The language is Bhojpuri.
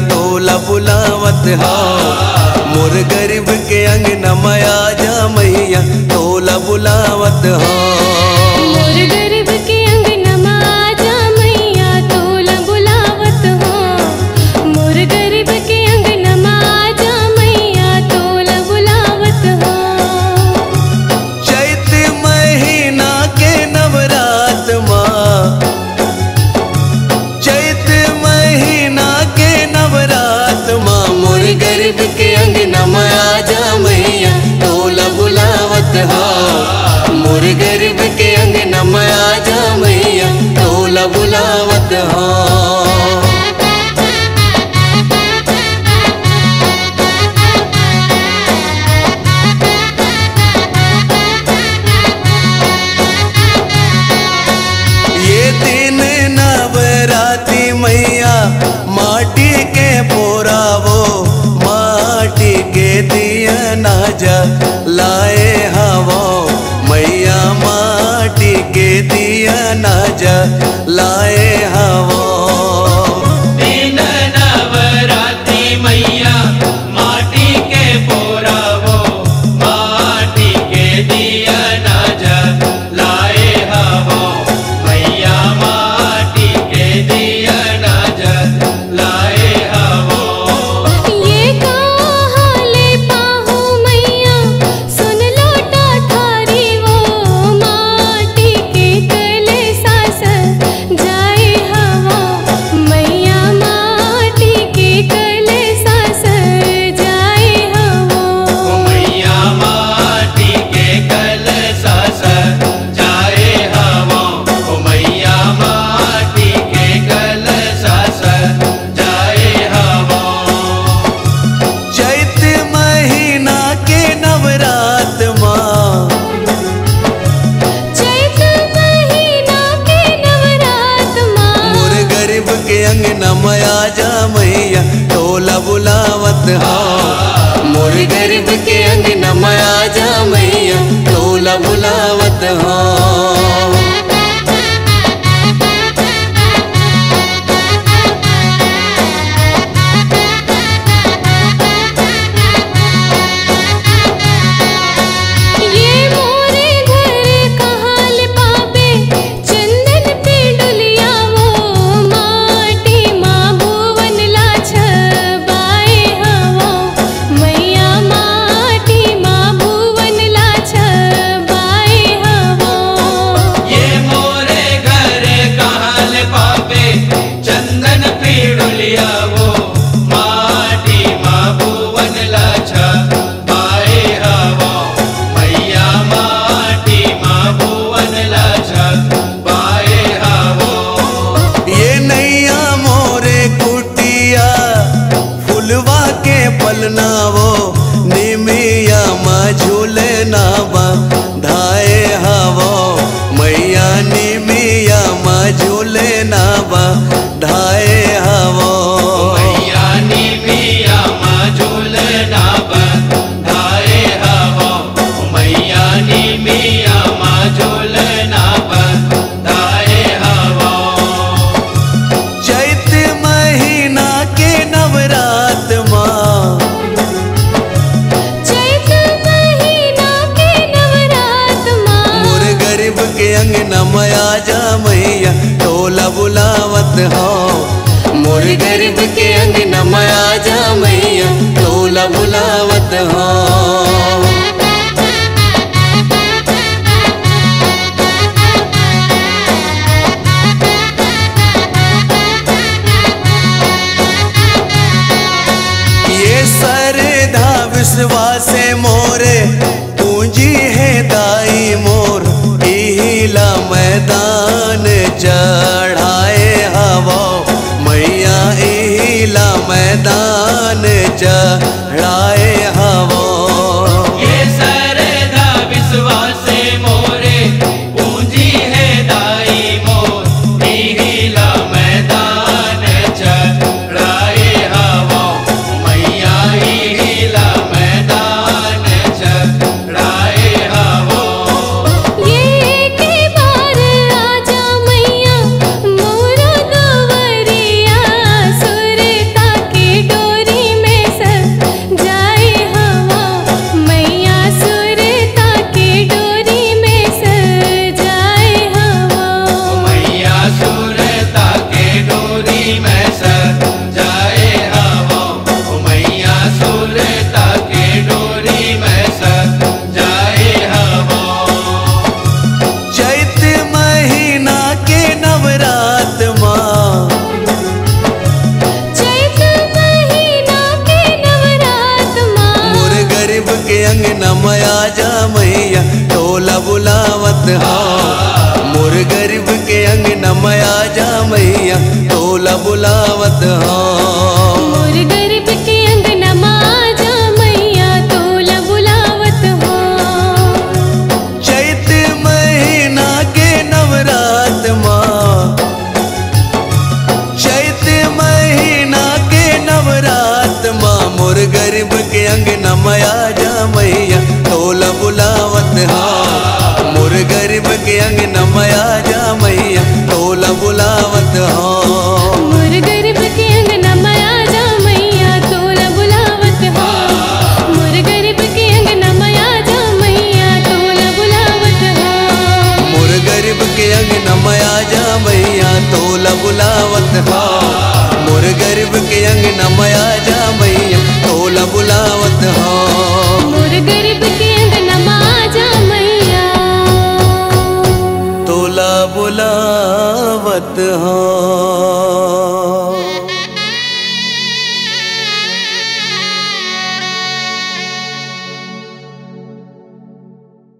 तोला बुलावत हो। मोर गरीब के अंगना में आजा मैया तोला बुलावत हो। मोर गरीब के अंगना में आजा मैया तोला बुलावत हो। मोर गरीब के अंगना में आजा मैया तोला बुलावत हो। चैत महीना के नवरात माँ, चैत महीना के नवरात माँ, मोर गरीब के अंगना में आजा मैया तोला बुलावत हो। मोर गरीब के अंगना में आजा मैया तोला बुलावत हो। ये दिन नवरात्रि मैया माटी के पोरावो, माटी के दिया ना जलाए हवो मैया, माटी के दिया ना जलाए हवो। दिन नवरात्रि मैया माटी के पोरावो, माटी के दिया ना जलाए हवो मैया, माटी के दिया ना जलाए हवो। ये काले पाहु मैया सुन लोटा थारी वो, माटी के कलसा जाए हवा मैया, माटी के कलसा जाए हवा मैया, माटी के कलसा जाए हवो मैया, माटी के कलसा जाए हवो। चैत महीना के नवरात माँ, चैत महीना के नवरात माँ, मोर गरीब के अंगना में आजा मैया तोला बुलावत हो। मोर गरीब के अंगना में आजा मैया तोला बुलावत हो। ये मोरे घर कहाल पापे चंदन पे डुलिया वो, माटी माँ भुवन ला छबाए हवो मैया, माटी माँ भुवन ला छबाए हवो। ये मोरे घर कहाल पापे चंदन पीड़ुलिया वो, माटी माँ भुवन लाछा बाए हवो मैया, माटी माँ भुवन लाछा बाए हवो। ये नैया मोरे कुटिया फुलवा के पलना वो, निमिया माँ झूले ना धाए हवो मैया, निमिया माँ झूले ना धाए हवो। मैया निमिया माँ झूलना बंधाए हवो मैया, निमिया माँ झूलना बंधाए हवो। चैत महीना के नवरात माँ, चैत महीना के नवरात माँ, मोर गरीब के अंगना में आजा मैया तोला बुलावत हो। मोर गरीब के अंगना में आजा मैया तोला बुलावत हो। ये श्रद्धा विश्वास मोरे पूंजी है दाई मोर, इहिला मैदान चढ़ाए हवो मैया, इहिला मैदान चढ़ाए हवो। नमया जा मैया टोला बुलावत हाँ। मोर गरीब के अंग नमया जा मैया टोला बुलावत हाँ। मोर गरीब के अंग नमा जा मैया टोला बुलावत हाँ। चैत महीना के नवरात माँ, चैत महीना के नवरात माँ मोर गरीब के अंग नमया जा मैया टोला बुलावत हाँ। मोर गरीब के अंग नमया जा मैया टोला बुलावत हाँ। मोर गरीब के अंग नमया जा मैया टोला बुलावत हाँ। मोर गरीब के अंग नमया जा मैया टोला बुलावत हाँ। मोर गरीब के अंग नमया जा मैया टोला बुलावत हाँ। मोर गरीब के अंग नमया जा मैया टोला बुलावत हाँ। मोर गरीब के अंग नमा जा मैया टोला बुलावत हाँ।